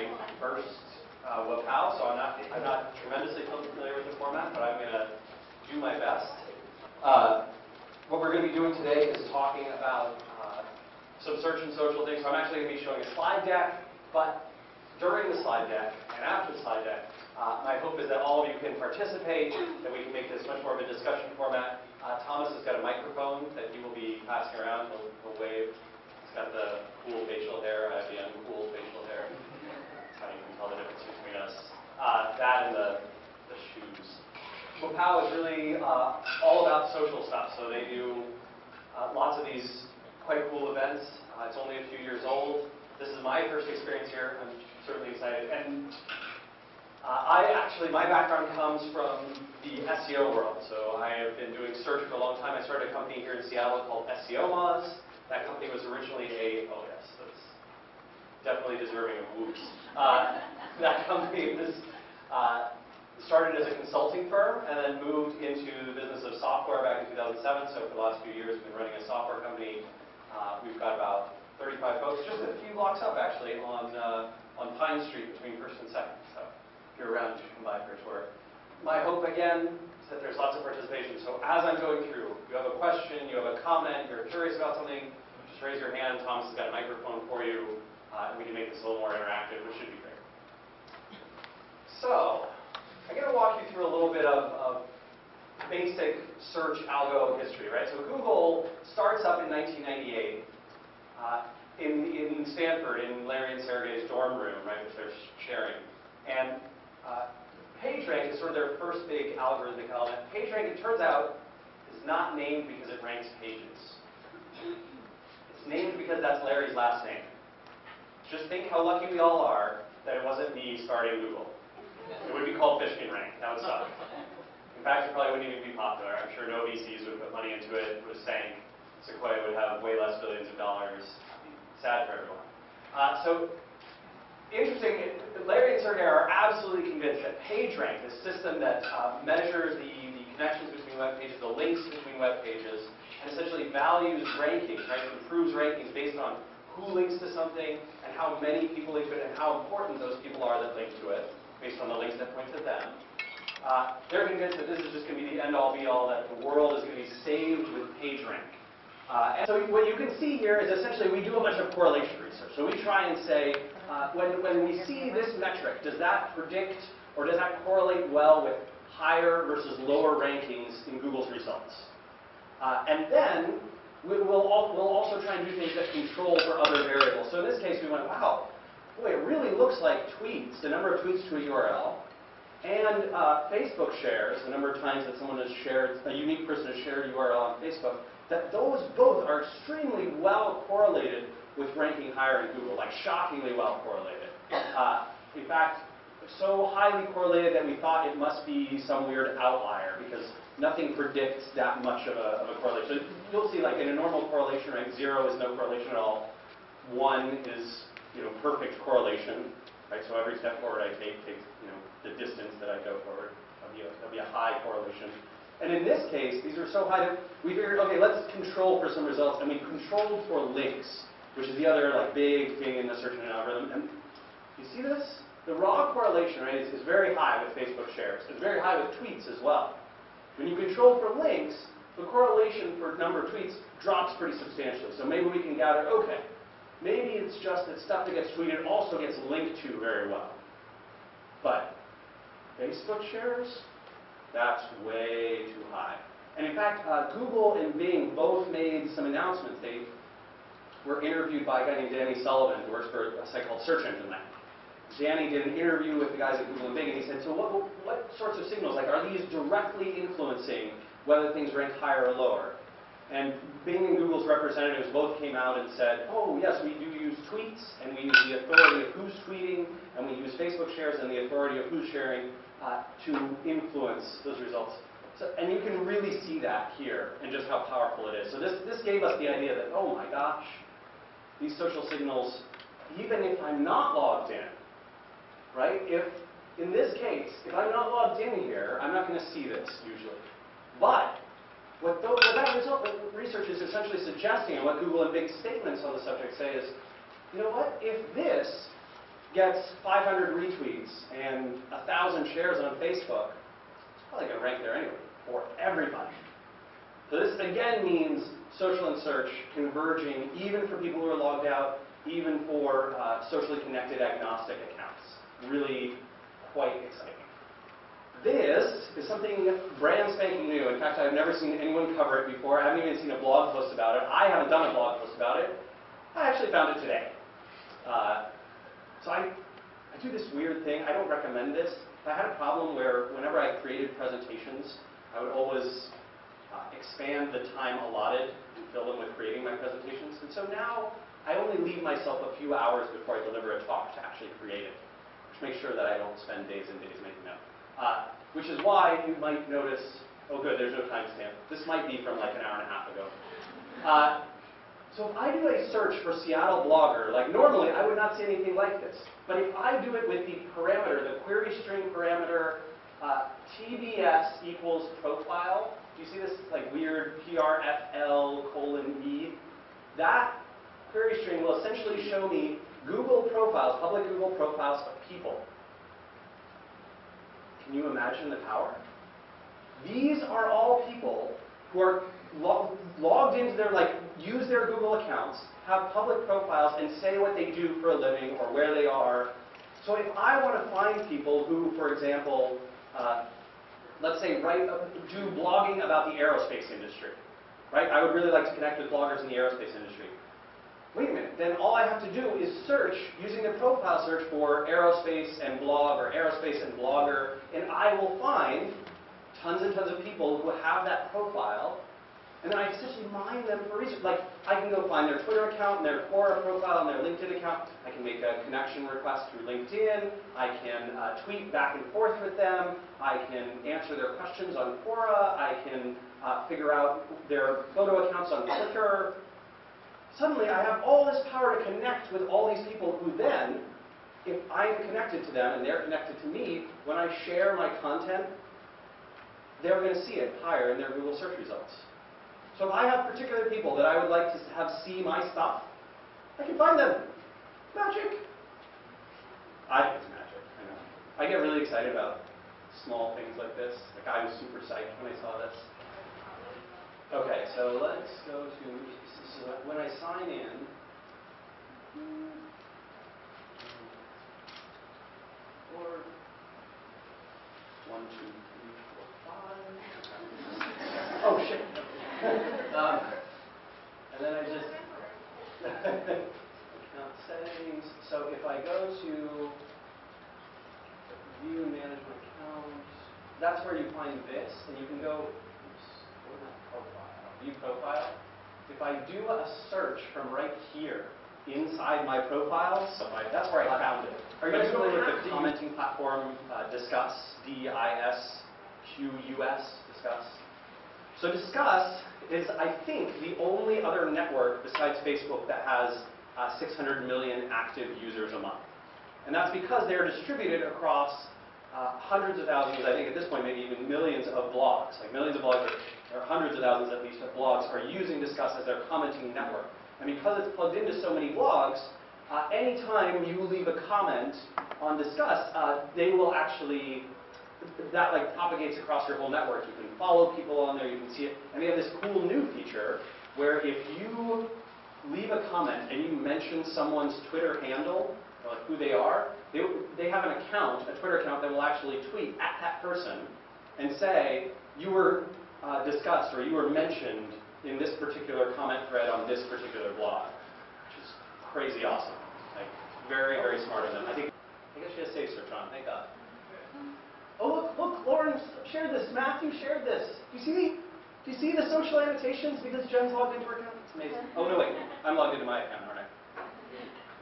my first Wappow, so I'm not tremendously familiar with the format, but I'm going to do my best. What we're going to be doing today is talking about some search and social things. So I'm actually going to be showing a slide deck, but during the slide deck and after the slide deck, my hope is that all of you can participate, that we can make this much more of a discussion format. Thomas has got a microphone that he will be passing around. He'll wave. He's got the cool facial hair. I have the uncool facial hair. That's how you can tell the difference between us. That and the shoes. Wappow is really all about social stuff. So they do lots of these quite cool events. It's only a few years old. This is my first experience here. I'm certainly excited. And my background comes from the SEO world. So I have been doing search for a long time. I started a company here in Seattle called SEOmoz. That company was originally that's definitely deserving of whoops. That company was started as a consulting firm and then moved into the business of software back in 2007. So for the last few years, we've been running a software company. We've got about 35 folks, just a few blocks up actually, on Pine Street between 1st and 2nd. So if you're around, you should come by for a tour. My hope, again, is that there's lots of participation. So as I'm going through, you have a question, you have a comment, you're curious about something, just raise your hand. Thomas has got a microphone for you, and we can make this a little more interactive, which should be great. So I'm going to walk you through a little bit of basic search algo history, right? So Google starts up in 1998 in Stanford, in Larry and Sergey's dorm room, right, which they're sharing. And PageRank is sort of their first big algorithmic element. PageRank, it turns out, is not named because it ranks pages. It's named because that's Larry's last name. Just think how lucky we all are that it wasn't me starting Google. It would be called Fishkin rank. That would suck. In fact, it probably wouldn't even be popular. I'm sure no VCs would put money into it. It would have sank. Sequoia would have way less billions of dollars. It'd be sad for everyone. So interesting, Larry and Sergey are absolutely convinced that PageRank, this system that measures the connections between web pages, the links between web pages, and essentially values rankings, right? Improves rankings based on who links to something and how many people link to it and how important those people are that link to it, based on the links that point to them. They're convinced that this is just going to be the end-all, be-all, that the world is going to be saved with PageRank. And so what you can see here is essentially we do a bunch of correlation research. So we try and say, when we see this metric, does that predict or does that correlate well with higher versus lower rankings in Google's results? And then we'll also try and do things that control for other variables. So in this case, we went, wow, boy, it really looks like tweets, the number of tweets to a URL, and Facebook shares, the number of times that someone has shared, a unique person has shared a URL on Facebook, that those both are extremely well correlated with ranking higher in Google, like shockingly well correlated. In fact, so highly correlated that we thought it must be some weird outlier because nothing predicts that much of a correlation. You'll see, like in a normal correlation, right? 0 is no correlation at all. 1 is, perfect correlation, right? So every step forward I take the distance that I go forward. That'll be a high correlation. And in this case, these are so high that we figured, okay, let's control for some results, and we controlled for links, which is the other big thing in the search engine algorithm. And you see this? The raw correlation, right, is very high with Facebook shares. It's very high with tweets as well. When you control for links, the correlation for number of tweets drops pretty substantially. So maybe we can gather, okay, maybe it's just that stuff that gets tweeted also gets linked to very well. But Facebook shares, that's way too high. And in fact, Google and Bing both made some announcements. They were interviewed by a guy named Danny Sullivan, who works for a site called Search Engine Land. Danny did an interview with the guys at Google and Bing, and he said, so what sorts of signals, are these directly influencing whether things rank higher or lower? And Bing and Google's representatives both came out and said, oh, yes, we do use tweets, and we use the authority of who's tweeting, and we use Facebook shares and the authority of who's sharing to influence those results. So, and you can really see that here and just how powerful it is. So this gave us the idea that, oh my gosh, these social signals, even if I'm not logged in, right? In this case, if I'm not logged in here, I'm not going to see this usually. But what that research is essentially suggesting, and what Google and Bing's statements on the subject say is, you know what? If this gets 500 retweets and 1,000 shares on Facebook, it's probably going to rank there anyway for everybody. So this again means social and search converging even for people who are logged out, even for socially connected agnostic accounts. Really quite exciting. This is something brand spanking new. In fact, I've never seen anyone cover it before. I haven't even seen a blog post about it. I haven't done a blog post about it. I actually found it today. So I do this weird thing. I don't recommend this. I had a problem where whenever I created presentations, I would always expand the time allotted and fill them with creating my presentations. And so now I only leave myself a few hours before I deliver a talk to actually create it, which makes sure that I don't spend days and days making them. Which is why you might notice, oh good, there's no timestamp. This might be from like an hour and a half ago. So if I do a search for Seattle blogger, like normally I would not see anything like this. But if I do it with the parameter, the query string parameter, TBS equals profile, do you see this like weird PRFL:E? That query string will essentially show me Google profiles, public Google profiles of people. Can you imagine the power? These are all people who are logged into their, use their Google accounts, have public profiles, and say what they do for a living or where they are. So if I want to find people who, for example, let's say do blogging about the aerospace industry, right? I would really like to connect with bloggers in the aerospace industry. Wait a minute, then all I have to do is search using the profile search for aerospace and blog or aerospace and blogger, and I will find tons and tons of people who have that profile, and then I essentially mine them for research. Like, I can go find their Twitter account and their Quora profile and their LinkedIn account. I can make a connection request through LinkedIn. I can tweet back and forth with them. I can answer their questions on Quora. I can figure out their photo accounts on Flickr. Suddenly, I have all this power to connect with all these people who then, if I'm connected to them and they're connected to me, when I share my content, they're going to see it higher in their Google search results. So if I have particular people that I would like to have see my stuff, I can find them. Magic. I think it's magic. I know. I get really excited about small things like this. Like, I was super psyched when I saw this. Okay, so let's go to, so when I sign in, or 1, 2, 3, 4, 5. Oh shit. And then I just account settings. So if I go to view manage my account, that's where you find this, and you can go. View profile. If I do a search from right here inside my profiles, so that's where I found it. Are you guys familiar with the commenting platform Discuss? Disqus? Discuss. So Discuss is, I think, the only other network besides Facebook that has 600 million active users a month. And that's because they're distributed across hundreds of thousands, I think at this point maybe even millions of blogs. Like millions of blogs, or hundreds of thousands at least of blogs are using Discuss as their commenting network. And because it's plugged into so many blogs, anytime you leave a comment on Discuss, they will actually, that propagates across your whole network. You can follow people on there, you can see it. And they have this cool new feature where if you leave a comment and you mention someone's Twitter handle, or like who they are, they have an account, a Twitter account that will actually tweet at that person and say, you were discussed or you were mentioned in this particular comment thread on this particular blog, which is crazy awesome. Like, very, very smart of them. I guess she has safe search on, thank God. Oh, look, Lauren shared this, Matthew shared this. Do you see the social annotations because Jen's logged into her account? It's amazing. Oh, no, wait, I'm logged into my account, aren't I?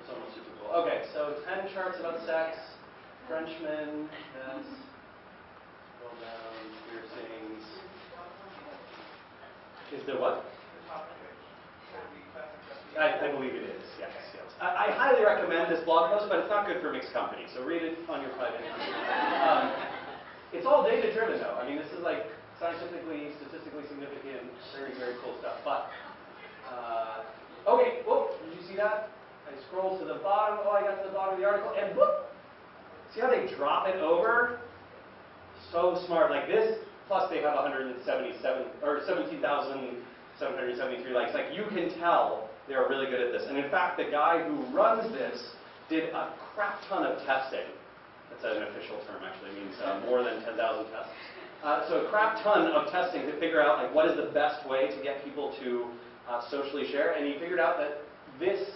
It's almost super cool. Okay, so 10 charts about sex, Frenchmen, yes. Scroll down, piercings. Is there what? I believe it is, yes. I highly recommend this blog post, but it's not good for mixed company, so read it on your private account. It's all data-driven, though. I mean, this is like scientifically, statistically significant, very, very cool stuff. But, okay, whoa, did you see that? I scroll to the bottom. Oh, I got to the bottom of the article, and whoop! See how they drop it over? So smart. Like this, plus they have 17,773 likes. Like you can tell they are really good at this. And in fact, the guy who runs this did a crap ton of testing. That's an official term, actually. It means more than 10,000 tests. So a crap ton of testing to figure out like what is the best way to get people to socially share. And he figured out that this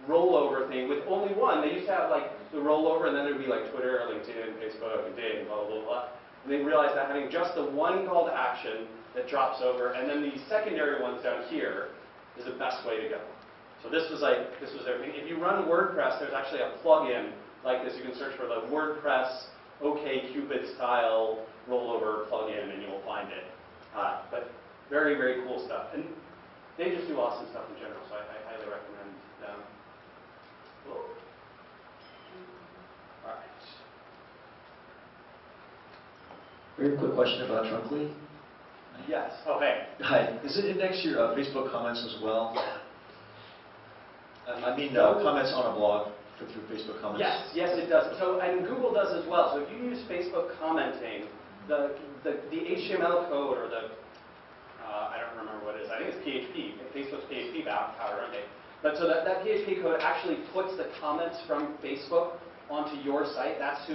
rollover thing with only one, they used to have like the rollover and then there would be like Twitter, LinkedIn, Facebook, and Dig, and blah, blah, blah. And they realized that having just the one call to action that drops over and then the secondary ones down here is the best way to go. So this was everything. If you run WordPress, there's actually a plugin like this. You can search for the WordPress OkCupid style rollover plugin and you will find it. But very, very cool stuff. And they just do awesome stuff in general, so I highly recommend them. Cool. All right. Very quick question about Trunkly. Yes. Oh, hey. Hi. Does it index your Facebook comments as well? I mean, comments on a blog through Facebook comments. Yes, it does. So, and Google does as well. So, if you use Facebook commenting, the HTML code or the I don't remember what it is. I think it's PHP. Facebook's PHP powered, aren't they? But so that PHP code actually puts the comments from Facebook onto your site. That's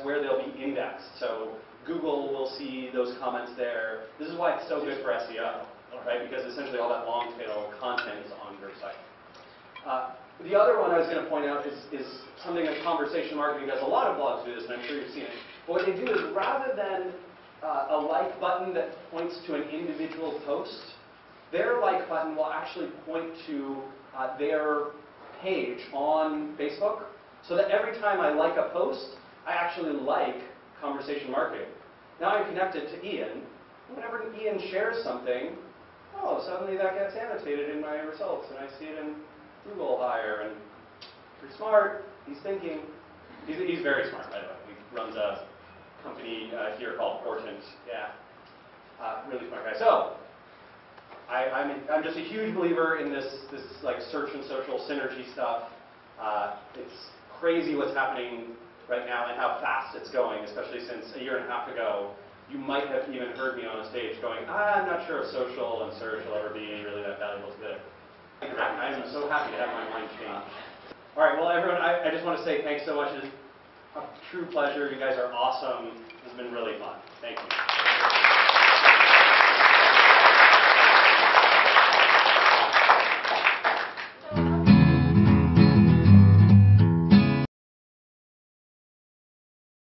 where they'll be indexed. So Google will see those comments there. This is why it's so good for SEO, right? Because essentially all that long tail content is on your site. The other one I was going to point out is something that conversation marketing does. A lot of blogs do this, and I'm sure you've seen it. But what they do is rather than a like button that points to an individual post, their like button will actually point to their page on Facebook, so that every time I like a post, I actually like conversation marketing. Now I'm connected to Ian. Whenever Ian shares something, oh, suddenly that gets annotated in my results, and I see it in Google higher, and pretty smart. He's thinking. He's very smart, by the way. He runs a company here called Portent. Yeah, really smart guy. So I'm just a huge believer in this like search and social synergy stuff. It's crazy what's happening right now and how fast it's going, especially since a year and a half ago, you might have even heard me on a stage going, I'm not sure if social and search will ever be really that valuable together. I'm so happy to have my mind change. All right, well, everyone, I just want to say thanks so much. It's a true pleasure. You guys are awesome. This has been really fun. Thank you.